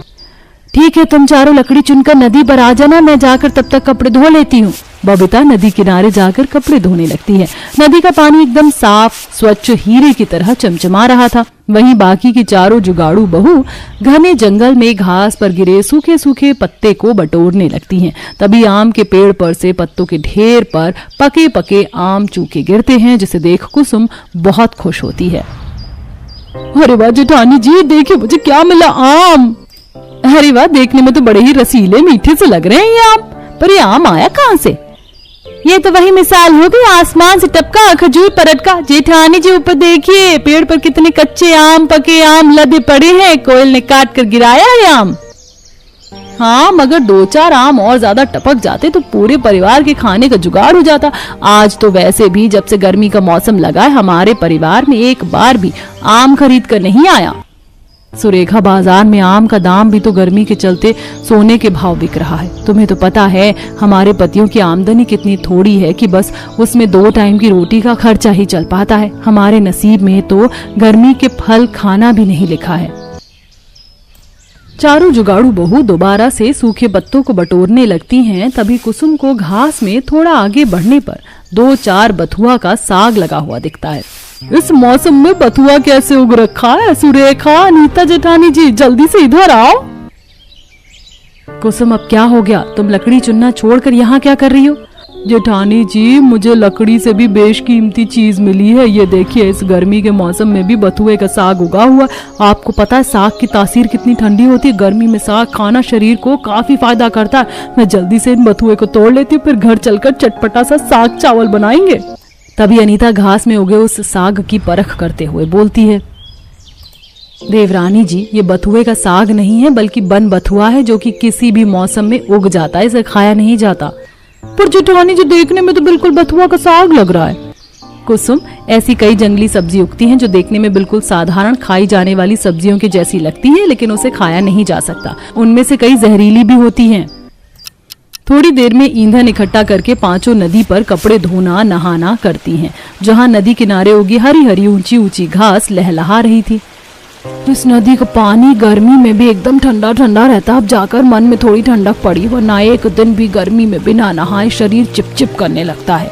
ठीक है, तुम चारों लकड़ी चुनकर नदी पर आ जाना, मैं जाकर तब तक कपड़े धो लेती हूँ। बबीता नदी किनारे जाकर कपड़े धोने लगती है। नदी का पानी एकदम साफ स्वच्छ हीरे की तरह चमचमा रहा था। वहीं बाकी की चारों जुगाड़ू बहू घने जंगल में घास पर गिरे सूखे सूखे पत्ते को बटोरने लगती हैं। तभी आम के पेड़ पर से पत्तों के ढेर पर पके पके आम चूके गिरते हैं, जिसे देख कुसुम बहुत खुश होती है। अरे वाह जेठानी जी, देखिए मुझे क्या मिला, आम। अरे वाह, देखने में तो बड़े ही रसीले मीठे से लग रहे हैं ये आम, पर ये आम आया कहाँ से? ये तो वही मिसाल हो गई आसमान से टपका खजूर परत का। जेठानी जी ऊपर देखिए, पेड़ पर कितने कच्चे आम पके आम लदे पड़े हैं, कोयल ने काट कर गिराया है आम। हाँ, मगर 2-4 आम और ज्यादा टपक जाते तो पूरे परिवार के खाने का जुगाड़ हो जाता। आज तो वैसे भी जब से गर्मी का मौसम लगा है, हमारे परिवार में एक बार भी आम खरीद कर नहीं आया। सुरेखा, बाजार में आम का दाम भी तो गर्मी के चलते सोने के भाव बिक रहा है। तुम्हें तो पता है हमारे पतियों की आमदनी कितनी थोड़ी है कि बस उसमें 2 टाइम की रोटी का खर्चा ही चल पाता है। हमारे नसीब में तो गर्मी के फल खाना भी नहीं लिखा है। चारों जुगाड़ू बहू दोबारा से सूखे पत्तों को बटोरने लगती हैं। तभी कुसुम को घास में थोड़ा आगे बढ़ने पर 2-4 बथुआ का साग लगा हुआ दिखता है। इस मौसम में बथुआ कैसे उग रखा है? सुरेखा, अनीता जेठानी जी, जल्दी से इधर आओ। कुसुम, अब क्या हो गया? तुम लकड़ी चुनना छोड़कर यहाँ क्या कर रही हो? जेठानी जी, मुझे लकड़ी से भी बेशकीमती चीज मिली है। ये देखिए, इस गर्मी के मौसम में भी बथुए का साग उगा हुआ। आपको पता है साग की तासीर कितनी ठंडी होती है। गर्मी में साग खाना शरीर को काफी फायदा करता है। मैं जल्दी से इन बथुए को तोड़ लेती हूँ, फिर घर चलकर चटपटा सा साग चावल बनाएंगे। तभी अनीता घास में उगे उस साग की परख करते हुए बोलती है, देवरानी जी, ये बथुए का साग नहीं है बल्कि बन बथुआ है, जो कि किसी भी मौसम में उग जाता है, इसे खाया नहीं जाता। पर जेठानी जी, देखने में तो बिल्कुल बथुआ का साग लग रहा है। कुसुम, ऐसी कई जंगली सब्जी उगती हैं जो देखने में बिल्कुल साधारण खाई जाने वाली सब्जियों की जैसी लगती है, लेकिन उसे खाया नहीं जा सकता। उनमें से कई जहरीली भी होती हैं। थोड़ी देर में ईंधन इकट्ठा करके पांचों नदी पर कपड़े धोना नहाना करती हैं, जहां नदी किनारे उगी हरी हरी ऊंची ऊंची घास लहलहा रही थी। इस नदी का पानी गर्मी में भी एकदम ठंडा ठंडा रहता। अब जाकर मन में थोड़ी ठंडक पड़ी, वरना एक दिन भी गर्मी में बिना नहाए शरीर चिपचिप करने लगता है।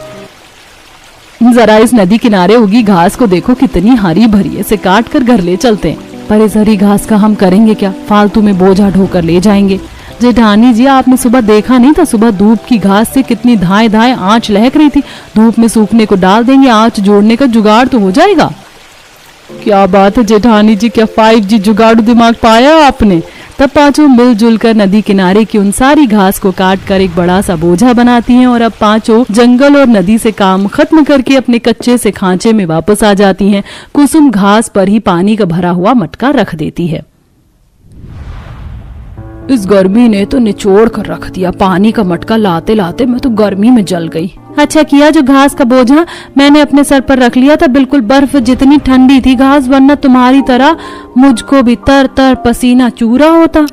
जरा इस नदी किनारे उगी घास को देखो, कितनी हरी भरी है। इसे काट कर घर ले चलते हैं। पर इस हरी घास का हम करेंगे क्या? फालतू में बोझा ढोकर ले जाएंगे। जेठानी जी, आपने सुबह देखा नहीं था? सुबह धूप की घास से कितनी धाए धाए आंच लहक रही थी। धूप में सूखने को डाल देंगे, आंच जोड़ने का जुगाड़ तो हो जाएगा। क्या बात है जेठानी जी, क्या 5G जुगाड़ू दिमाग पाया आपने। तब पांचों मिलजुल कर नदी किनारे की उन सारी घास को काट कर एक बड़ा सा बोझा बनाती हैं और अब पांचों जंगल और नदी से काम खत्म करके अपने कच्चे से खांचे में वापस आ जाती हैं। कुसुम घास पर ही पानी का भरा हुआ मटका रख देती है। इस गर्मी ने तो निचोड़ कर रख दिया। पानी का मटका लाते लाते मैं तो गर्मी में जल गई। अच्छा किया जो घास का बोझा मैंने अपने सर पर रख लिया था। बिल्कुल बर्फ जितनी ठंडी थी घास, वरना तुम्हारी तरह मुझको भी तर तर पसीना चूरा होता।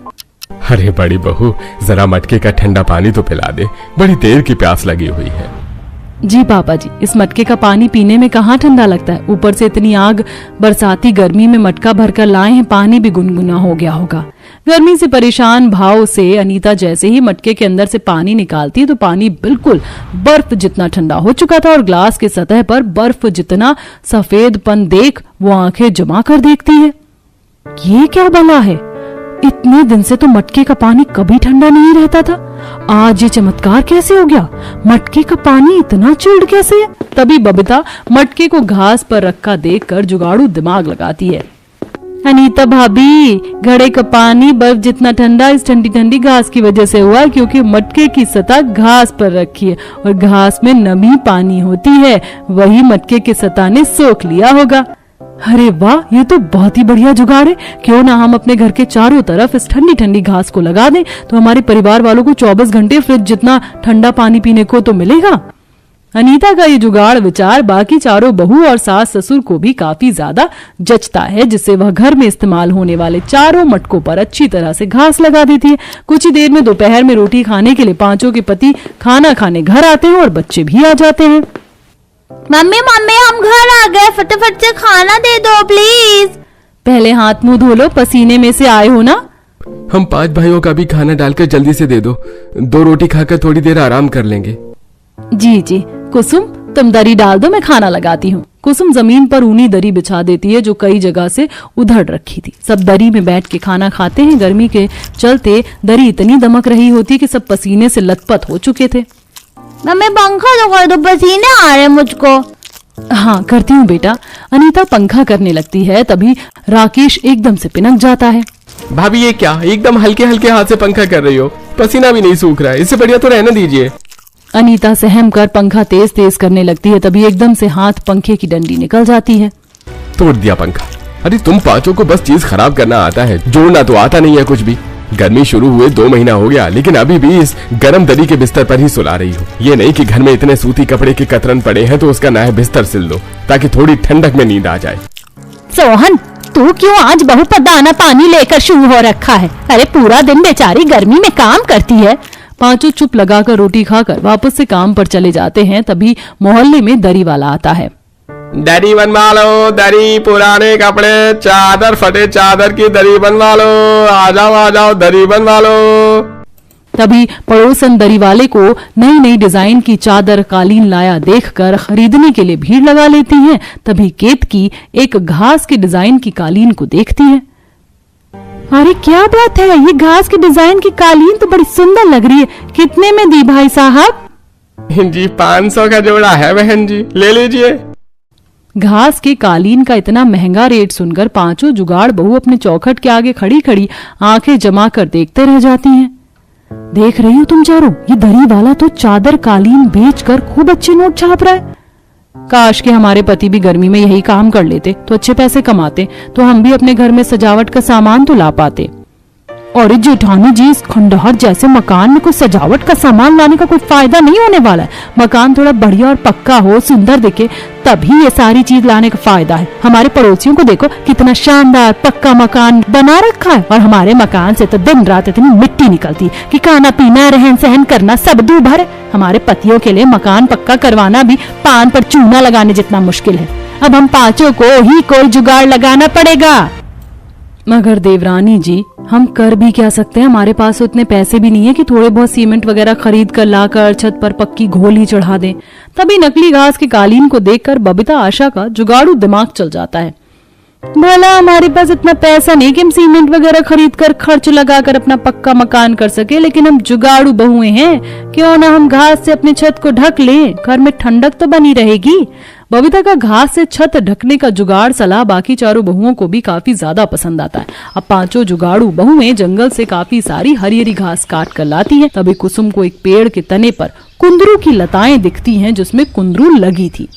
अरे बड़ी बहू, जरा मटके का ठंडा पानी तो पिला दे, बड़ी देर की प्यास लगी हुई है। जी पापा जी, इस मटके का पानी पीने में कहाँ ठंडा लगता है। ऊपर से इतनी आग, बरसाती गर्मी में मटका भरकर लाए हैं, पानी भी गुनगुना हो गया होगा। गर्मी से परेशान भाव से अनीता जैसे ही मटके के अंदर से पानी निकालती तो पानी बिल्कुल बर्फ जितना ठंडा हो चुका था और ग्लास के सतह पर बर्फ जितना सफेदपन देख वो आंखें जमा कर देखती है। ये क्या भला है? इतने दिन से तो मटके का पानी कभी ठंडा नहीं रहता था, आज ये चमत्कार कैसे हो गया? मटके का पानी इतना चिल्ड कैसे है? तभी बबीता मटके को घास पर रखा देखकर जुगाड़ू दिमाग लगाती है। अनीता भाभी, घड़े का पानी बर्फ जितना ठंडा इस ठंडी ठंडी घास की वजह से हुआ, क्योंकि मटके की सतह घास पर रखी है और घास में नमी पानी होती है, वही मटके की सतह ने सोख लिया होगा। अरे वाह, ये तो बहुत ही बढ़िया जुगाड़ है। क्यों ना हम अपने घर के चारों तरफ इस ठंडी ठंडी घास को लगा दें, तो हमारे परिवार वालों को 24 घंटे फ्रिज जितना ठंडा पानी पीने को तो मिलेगा। अनीता का ये जुगाड़ विचार बाकी चारों बहू और सास ससुर को भी काफी ज्यादा जचता है, जिससे वह घर में इस्तेमाल होने वाले चारों मटकों पर अच्छी तरह से घास लगा देती है। कुछ ही देर में दोपहर में रोटी खाने के लिए पांचों के पति खाना खाने घर आते हैं और बच्चे भी आ जाते हैं। मम्मी मम्मी, हम घर आ गए, फटाफट से खाना दे दो प्लीज। पहले हाथ मुंह धो लो, पसीने में से आए हो ना। हम 5 भाइयों का भी खाना डालकर जल्दी से दे दो, 2 रोटी खाकर थोड़ी देर आराम कर लेंगे। जी जी, कुसुम तुम दरी डाल दो, मैं खाना लगाती हूँ। कुसुम जमीन पर ऊनी दरी बिछा देती है जो कई जगह से उधड़ रखी थी। सब दरी में बैठ के खाना खाते हैं। गर्मी के चलते दरी इतनी दमक रही होती कि सब पसीने से लथपथ हो चुके थे। मम्मी पंखा तो कर दो, पसीने आ रहे मुझको। हाँ करती हूँ बेटा। अनीता पंखा करने लगती है, तभी राकेश एकदम से पिनक जाता है। भाभी ये क्या, एकदम हल्के हल्के हाथ से पंखा कर रही हो, पसीना भी नहीं सूख रहा है, इससे बढ़िया तो रहने दीजिए। अनीता सहम कर पंखा तेज तेज करने लगती है, तभी एकदम से हाथ पंखे की डंडी निकल जाती है। तोड़ दिया पंखा। अरे तुम पांचों को बस चीज खराब करना आता है, जोड़ना तो आता नहीं है कुछ भी। गर्मी शुरू हुए 2 महीना हो गया, लेकिन अभी भी इस गर्म दरी के बिस्तर पर ही सुला रही हो। ये नहीं कि घर में इतने सूती कपड़े के कतरन पड़े हैं तो उसका नया बिस्तर सिल दो, ताकि थोड़ी ठंडक में नींद आ जाए। सोहन, तू क्यों आज बहू पर दाना पानी लेकर शुरू हो रखा है? अरे पूरा दिन बेचारी गर्मी में काम करती है। पांचों चुप लगाकर रोटी खाकर वापस से काम पर चले जाते हैं। तभी मोहल्ले में दरी वाला आता है। दरी बनवा लो, दरी, पुराने कपड़े, चादर, फटे चादर की दरी बनवा लो, आ जाओ दरी बनवा लो। तभी पड़ोसन दरी वाले को नई नई डिजाइन की चादर कालीन लाया देखकर खरीदने के लिए भीड़ लगा लेती हैं। तभी केतकी एक घास के डिजाइन की कालीन को देखती है। अरे क्या बात है, ये घास के डिजाइन की कालीन तो बड़ी सुंदर लग रही है। कितने में दी भाई साहब? जी 500 का जोड़ा है बहन जी, ले लीजिए। घास के कालीन का इतना महंगा रेट सुनकर पांचों जुगाड़ बहू अपने चौखट के आगे खड़ी खड़ी आंखें जमा कर देखते रह जाती हैं। देख रही हो तुम चारों, ये दरी वाला तो चादर कालीन बेचकर खूब अच्छे नोट छाप रहा है। काश के हमारे पति भी गर्मी में यही काम कर लेते तो अच्छे पैसे कमाते, तो हम भी अपने घर में सजावट का सामान तो ला पाते। और जेठानी जी, इस खंडहर जैसे मकान में कोई सजावट का सामान लाने का कोई फायदा नहीं होने वाला है। मकान थोड़ा बढ़िया और पक्का हो, सुंदर दिखे, तभी ये सारी चीज लाने का फायदा है। हमारे पड़ोसियों को देखो, कितना शानदार पक्का मकान बना रखा है, और हमारे मकान से तो दिन रात इतनी मिट्टी निकलती है कि खाना पीना रहन सहन करना सब दूभर है। हमारे पतियों के लिए मकान पक्का करवाना भी पान पर चूना लगाने जितना मुश्किल है। अब हम पांचों को ही कोई जुगाड़ लगाना पड़ेगा। मगर देवरानी जी, हम कर भी क्या सकते हैं? हमारे पास उतने पैसे भी नहीं है कि थोड़े बहुत सीमेंट वगैरह खरीद कर लाकर छत पर पक्की घोल ही चढ़ा दें। तभी नकली घास के कालीन को देखकर बबीता आशा का जुगाड़ू दिमाग चल जाता है। भला हमारे पास इतना पैसा नहीं कि हम सीमेंट वगैरह खरीद कर खर्च लगाकर अपना पक्का मकान कर सके, लेकिन हम जुगाड़ू बहुएं हैं, क्यों ना हम घास से अपनी छत को ढक लें, घर में ठंडक तो बनी रहेगी। बबीता का घास से छत ढकने का जुगाड़ सलाह बाकी चारों बहुओं को भी काफी ज्यादा पसंद आता है। अब पांचों जुगाड़ू बहुएं जंगल से काफी सारी हरी हरी घास काट कर लाती हैं। तभी कुसुम को एक पेड़ के तने पर कुंदरू की लताएं दिखती हैं, जिसमें कुंदरू लगी थी।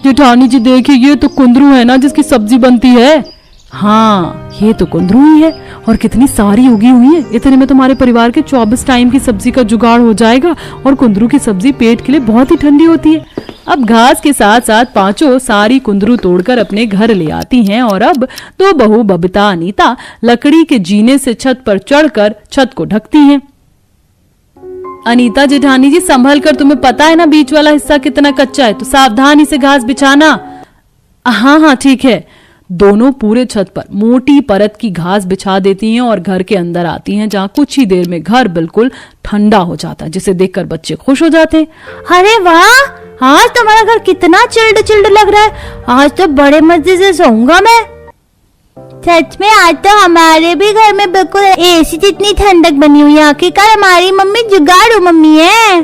जेठानी जी देखिए, ये तो कुंदरू है ना जिसकी सब्जी बनती है। हाँ, ये तो कुंदरू ही है, और कितनी सारी उगी हुई है। इतने में तुम्हारे परिवार के 24 टाइम की सब्जी का जुगाड़ हो जाएगा, और कुंदरू की सब्जी पेट के लिए बहुत ही ठंडी होती है। अब घास के साथ साथ पांचों सारी कुंदरू तोड़कर अपने घर ले आती हैं, और अब दो बहू बबीता अनीता लकड़ी के जीने से छत पर चढ़कर छत को ढकती हैं। अनीता जेठानी जी, संभल कर, तुम्हें पता है ना बीच वाला हिस्सा कितना कच्चा है, तो सावधानी से घास बिछाना। हाँ हाँ ठीक है। दोनों पूरे छत पर मोटी परत की घास बिछा देती हैं और घर के अंदर आती हैं, जहाँ कुछ ही देर में घर बिल्कुल ठंडा हो जाता है, जिसे देखकर बच्चे खुश हो जाते हैं। अरे वाह, आज तुम्हारा घर कितना चिल्ड चिल्ड लग रहा है, आज तो बड़े मजे से सोऊंगा मैं। सच में आज तो हमारे भी घर में बिल्कुल एसी जितनी ठंडक बनी हुई है। आखिरकार हमारी मम्मी जुगाड़ू मम्मी है।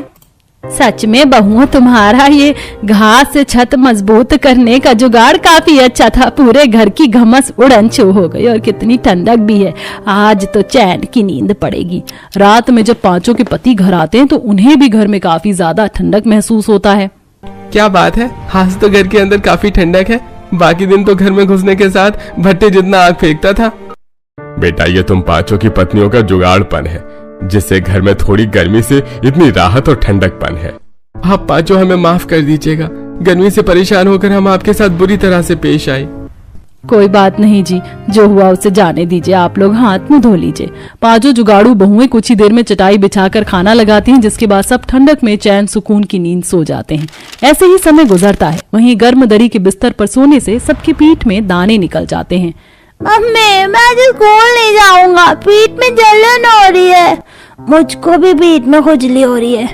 सच में बहुओं, तुम्हारा ये घास से छत मजबूत करने का जुगाड़ काफी अच्छा था। पूरे घर की घमस उड़न छू हो गई, और कितनी ठंडक भी है। आज तो चैन की नींद पड़ेगी। रात में जब पांचों के पति घर आते हैं तो उन्हें भी घर में काफी ज्यादा ठंडक महसूस होता है। क्या बात है, आज तो घर के अंदर काफी ठंडक है। बाकी दिन तो घर में घुसने के साथ भट्टे जितना आग फेंकता था। बेटा, ये तुम पांचों की पत्नियों का जुगाड़पन है, जिससे घर में थोड़ी गर्मी से इतनी राहत और ठंडकपन है। आप पांचों हमें माफ कर दीजिएगा, गर्मी से परेशान होकर हम आपके साथ बुरी तरह से पेश आए। कोई बात नहीं जी, जो हुआ उसे जाने दीजिए। आप लोग हाथ मुंह धो लीजिए। पांचों जुगाड़ू बहुएं कुछ ही देर में चटाई बिछाकर खाना लगाती हैं, जिसके बाद सब ठंडक में चैन सुकून की नींद सो जाते हैं। ऐसे ही समय गुजरता है। वहीं गर्म दरी के बिस्तर पर सोने से सबकी पीठ में दाने निकल जाते हैं। मम्मी, मैं तो स्कूल नहीं जाऊंगा, पीठ में जलन हो रही है। मुझको भी पीठ में खुजली हो रही है।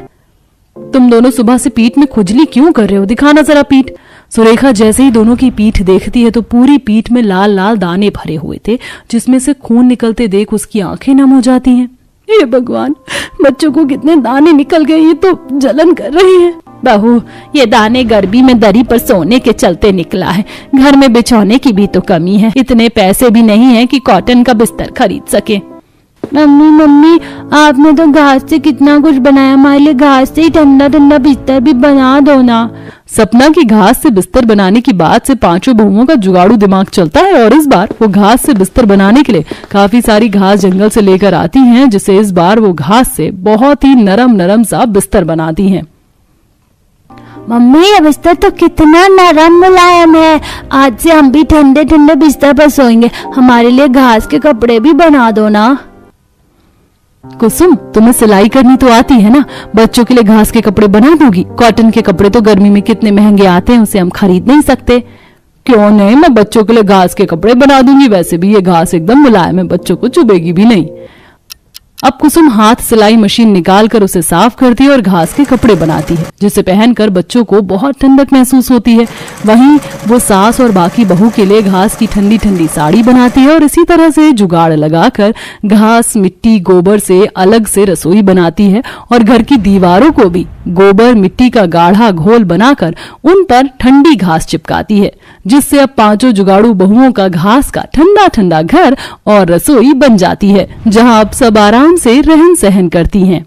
तुम दोनों सुबह से पीठ में खुजली क्यों कर रहे हो? दिखाना जरा पीठ। सुरेखा जैसे ही दोनों की पीठ देखती है तो पूरी पीठ में लाल लाल दाने भरे हुए थे, जिसमें से खून निकलते देख उसकी आंखें नम हो जाती हैं। हे भगवान, बच्चों को कितने दाने निकल गए, ये तो जलन कर रही है। बहू, ये दाने गर्मी में दरी पर सोने के चलते निकला है। घर में बिछौने की भी तो कमी है। इतने पैसे भी नहीं है कि कॉटन का बिस्तर खरीद सके। मम्मी, आपने तो घास से कितना कुछ बनाया, हमारे लिए घास से ही ठंडा ठंडा बिस्तर भी बना दो ना। सपना की घास से बिस्तर बनाने की बात से पांचों बहुओं का जुगाड़ू दिमाग चलता है, और इस बार वो घास से बिस्तर बनाने के लिए काफी सारी घास जंगल से लेकर आती हैं, जिसे इस बार वो घास से बहुत ही नरम नरम सा बिस्तर बनाती हैं। मम्मी, ये बिस्तर तो कितना नरम मुलायम है। आज से हम भी ठंडे ठंडे बिस्तर पर सोएंगे। हमारे लिए घास के कपड़े भी बना दो ना। कुसुम, तुम्हें सिलाई करनी तो आती है ना, बच्चों के लिए घास के कपड़े बना दोगी? कॉटन के कपड़े तो गर्मी में कितने महंगे आते हैं, उसे हम खरीद नहीं सकते। क्यों नहीं, मैं बच्चों के लिए घास के कपड़े बना दूंगी। वैसे भी ये घास एकदम मुलायम है, बच्चों को चुभेगी भी नहीं। अब कुसुम हाथ सिलाई मशीन निकालकर उसे साफ करती है और घास के कपड़े बनाती है, जिसे पहनकर बच्चों को बहुत ठंडक महसूस होती है। वहीं वो सास और बाकी बहू के लिए घास की ठंडी ठंडी साड़ी बनाती है, और इसी तरह से जुगाड़ लगाकर घास, मिट्टी, गोबर से अलग से रसोई बनाती है, और घर की दीवारों को भी गोबर मिट्टी का गाढ़ा घोल बनाकर उन पर ठंडी घास चिपकाती है, जिससे अब पांचों जुगाड़ू बहुओं का घास का ठंडा ठंडा घर और रसोई बन जाती है, जहां अब सब आराम से रहन सहन करती हैं।